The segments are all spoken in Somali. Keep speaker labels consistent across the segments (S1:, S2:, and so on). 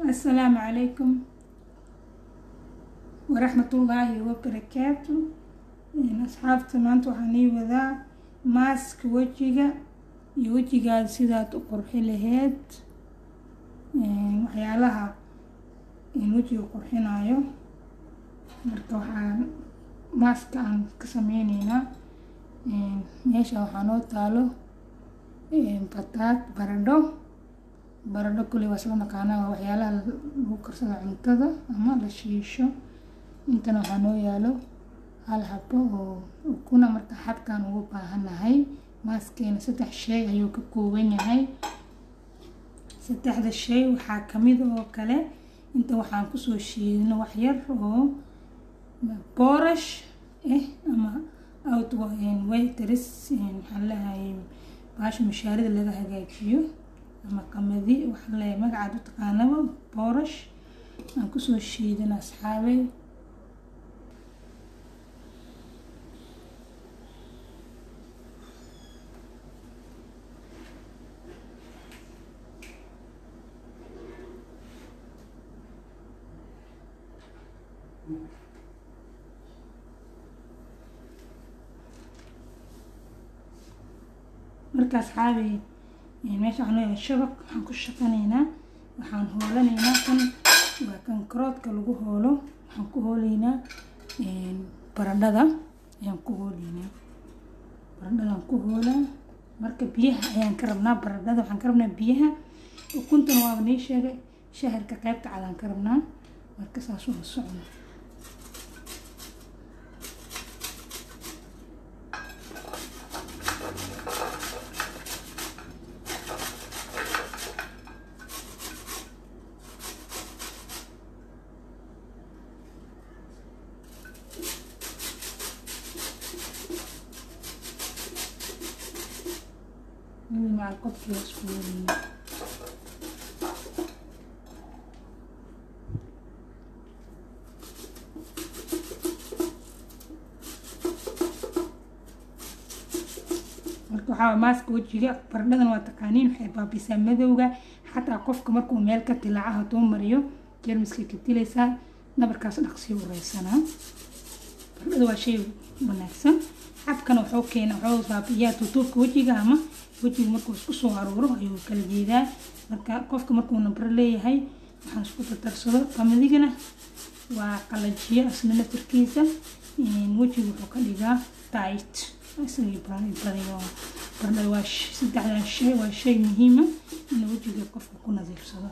S1: السلام عليكم ورحمة الله وبركاته. أصحابتي maanta waxaan ii wadaa mask wajiga iyo wajigaada sidaad u qurxin lahayd waxyaalaha wajiga qurxinayo. marka waxaan mask aan ka sameynaynaa meesha waxaa noo taalo baradho kule waa soo naqaanaa waa waxyaalaha lagu karsado cuntada ama la shiisho. intana waxaa noo yaalo hal xabo oo ukuna. marka xabkaan ugu baahanahay maskeena 3 shay ayuu ka kooban yahay. 3 shay waxaa kamid oo kale inta waxaan kusoo shiidino wax yar oo boorash ama waytaris waxaan leeyahay baash mushaarida laga hagaajiyo ama qamadi waxaan leeyahay magacaad u taqaanaba boorash aan kusoo shiidina asxaabay. marka asxaabay meesha waxaan leeyahay shabaq waxaan ku shaqanaynaa waxaan hoolanaynaa kan waa kan karoodka lagu hoolo waxaan ku hoolaynaa baradhada ayaan ku hoolaynaa baradhadaan ku hoolaa. marka biyaha ayaan ka rabnaa baradhada waxaan ka rabnaa biyaha. ukuntana waa nii sheegay shaharka qaybta cad aan ka rabnaa. marka saas u socno مع القطف يسكولين. waxaa maaska wajiga baradhadan waa taqaaniin waxay baabisaa madowga xataa qofka markuu meel ka tilaaca haduu mariyo jeermiska ka dilaysaa nabarkaas dhaqsi u reysanaa. baradhada waa shay wanaagsan. xabkana wuxuu keenaa wuxuu baabiyaa tutuubka wajiga ama wajiga markuu isku soo arooro ayuu kala jeedaa. marka qofka markuu nabar leeyahay waxaan isku tarsado qamadigana waa qalajiye asna naftirkiisa wajiga wuxuu ka dhigaa tight asli bariyo. baradhada waa 3 shay waa shay muhiim ah in wajiga qofka ku nadiifsado.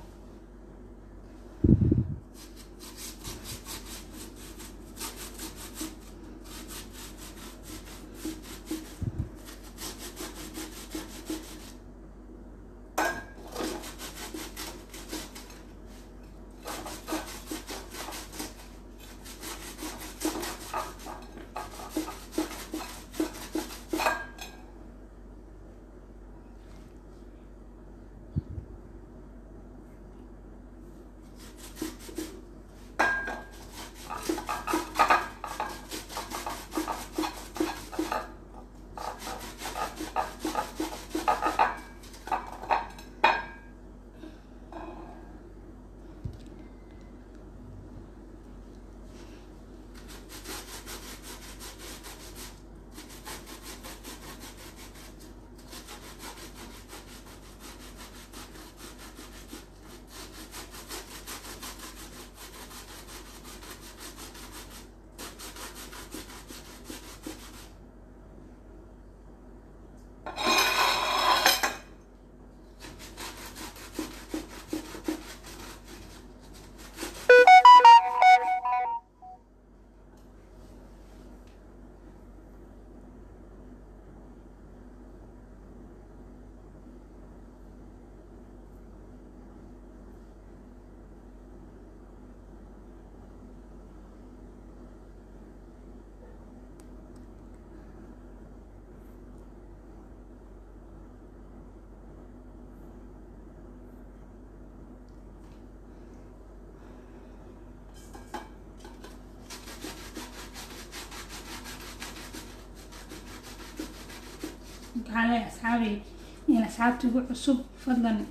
S1: على أصحابي يعني أصحابتي عصب فضلا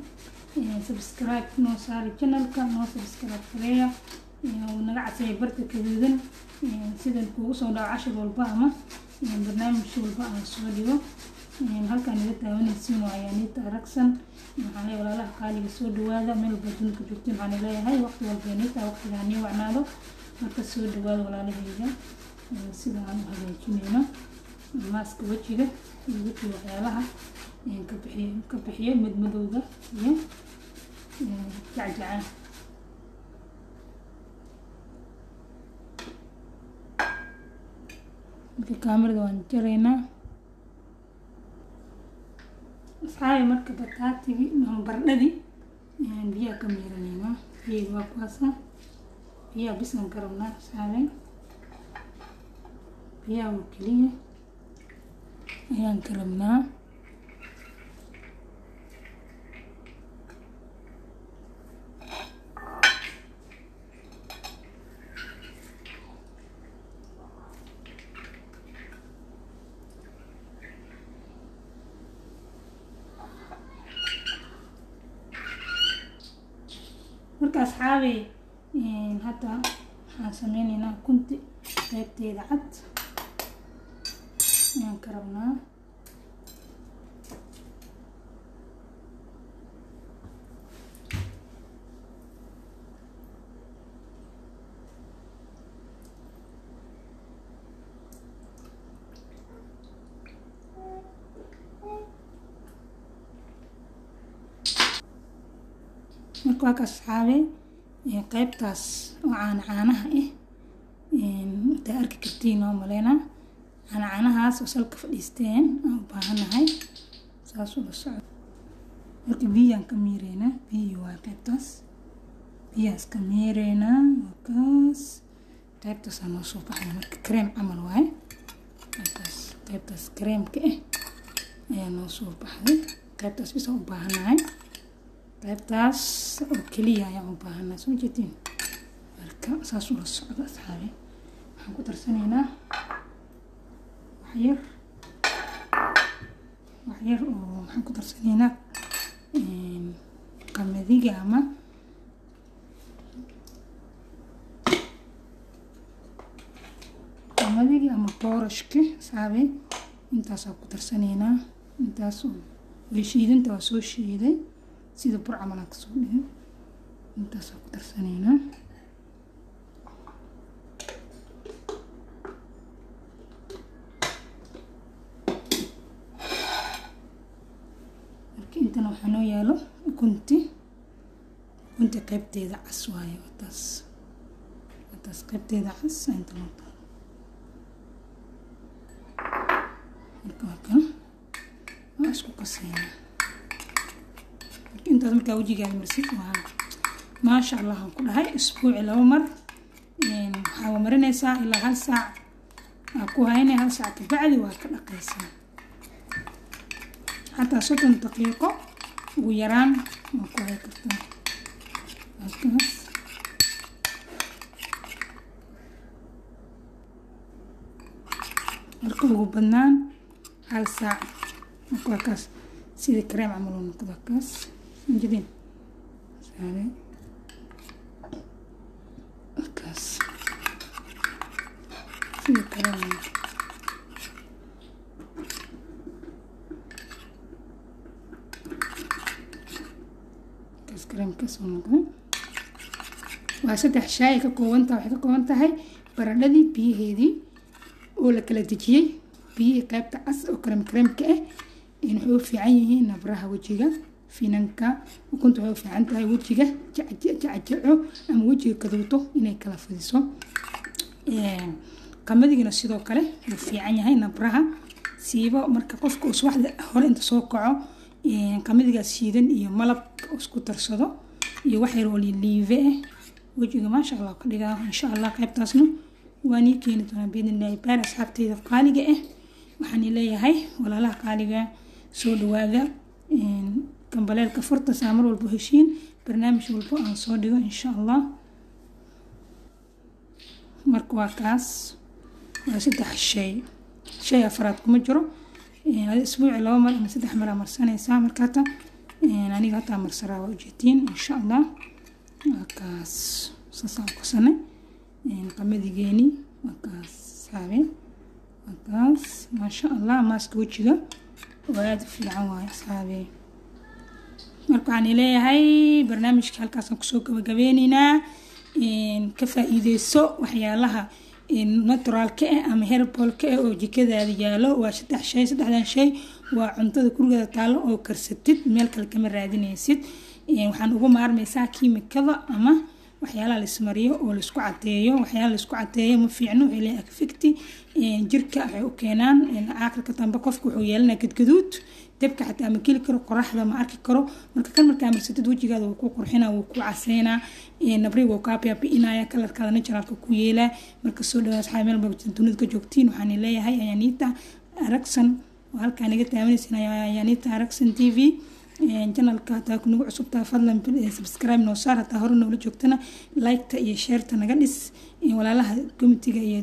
S1: subscribe noo saari channelka noo subscribe kaleeya naga casay barta kaduudan sidan kugu soo dhaco cashir walba ama barnaamij walba aan soo dhigo halkaan naga daawanaysiin waa Ayaanita Aragsan waxaan leeyahay walaalaha qaaliga soo dhawaada meel badan ku joogtiin waxaan leeyahay waqti walba Ayaanita waqtigaan iyo wacnaado marka soo dhawaada walaalahayga sida aan u hagaajinayno maaska wajiga iyo waxyaalaha ka bixiyo madmadowga iyo jacjacaan marka kaamirada waan jaraynaa asxaabi marka bataatigi baradhadii biyaha ka miiranaynaa biyaha waa kuwaasa biyaha bisan ka rabnaa asxaabi biyaha oo keliya ayaan ka rabnaa marka asxaabi hadda waxaan sameynaynaa kunti qaybteeda cad ayaan ka rabnaa marka waa ka asxaabi qaybtaas oo caanaha inta arki kartiin oo maleena caanahaas oo salka fadhiisteen aan u baahanahay saas u socdo marka biyaan ka miireena biyo waa qaybtaas biyaas ka miireena wakaas qaybtaas aan soo baxay marka cream camal waay qaybtaas creamka ayaa noo soo baxay qaybtaas bis u baahanahay qaybtaas oo kaliya ayaan u baahanahay soo jeedin marka saas u socdo asxaabi waxaan ku darsanaynaa wax yar oo waxaan ku darsanaynaa qamadiga ama boorashka asxaabi intaas aan ku darsanaynaa intaas oo way shiidanta waa soo shiiday sida bur camal aan kasoo dhigay intaas aan ku darsanaynaa marka intana waxaa noo yaalo kunti qaybteeda cas waaye taas qaybteeda cas inta loo taalo marka waa kan waa isku qasaynaa intaas markaa wajigaaga marsid waa maasha allah aan ku dhahay isbuuci 2 mar waxaa marinaysaa ilaa 1 saac ku haynay 1 saac kabacdi waa ka dhaqaysaa حتى 60 دقيقة ويران وكوهي كرتون هكذا الكوهو بنان 1 ساعة وكوهكاس سيدي كريم عملون كوهكاس جدين سالي وكاس سيدي كريم كريم كسونقه واسدح شاي ككوونتا waxay ka kooban tahay baradhadii biyaheedii oo la kala dajiyay biyo qaybta cas oo kareemka in uu fiican yihiin nabraha wajiga finanka ukuntu way fiican tahay wajiga jacajaco ama wajiga kaduuto inay kala fidiso qamadigina sidoo kale uu fiican yahay nabraha siiba marka qofku subaxda hore inta soo kaco qamadiga shiidan iyo malab isku darsado iyo wax yar oo liive wajiga ma sha Allah ka dhigaa insha Allah qaybtaasna waan keeni doonaa biidnillaahi baan asxaabtayda qaaliga waxaan leeyahay walaalaha qaaliga soo dhawaada kambaleelka furta saamar walba heshiin barnaamij walba aan soo dhigo insha Allah marka waa kaas waa 3 shay afraad kuma jiro اسبوع لو مر من 3 مرة مرسانيسا markaata aniga hataa marsaraa waa ujeetiin insha allah wakaas saasaan kusane qamadigeeni wakaas saabe wakaas maasha allah maaska wejiga aad fiican waay saabe marka aan leeyahay barnaamijka halkaasaan kusoo gabagabeynaa ka faa'iideyso waxyaalaha natural ka ama herbal ka oo jikadaada yaalo waa saddexdan shay waa cuntada guriga taalo oo karsatid meel kale kama raadinaysid waxaan ugu maarmaysaa kiimikada ama waxyaalaha la ismariyo oo la isku cadeeyo waxyaalaha la isku cadeeyo ma fiicno ilaa affecti jirka waxay u keenaan aakhirka dambe qofku wuxuu yeelanaa gadgaduud dabka xataa ma keli karo qoraxda ma arki karo marka kan markaa marsatid wejigaada wuu ku qurxinaa wuu ku caseynaa nabriga wuu kaa baabi'inaya kalarkaada naturalka ku yeelaa marka soo dhawaad asxaab meel walba dunida ka joogtiin waxaan leeyahay Ayanita Aragsan oo halkaan naga taabanaysan Ayanita Aragsan TV channelka taa ku nagu cusubtaa fadlan subscribe noo saar hataa hore noola joogtana like-ta iyo share-ta naga dhis walaalaha community-ga iyo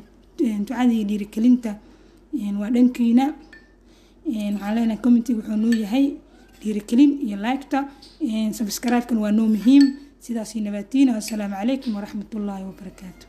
S1: ducada iyo dhiirigelinta waa dhankiina waxaan leenahay community wuxuu noo yahay dhiirigelin iyo like-ta subscribe-kan waa noo muhiim sidaas nabadiina. Assalaamu calaykum waraxmatullaahi wabarakaatu.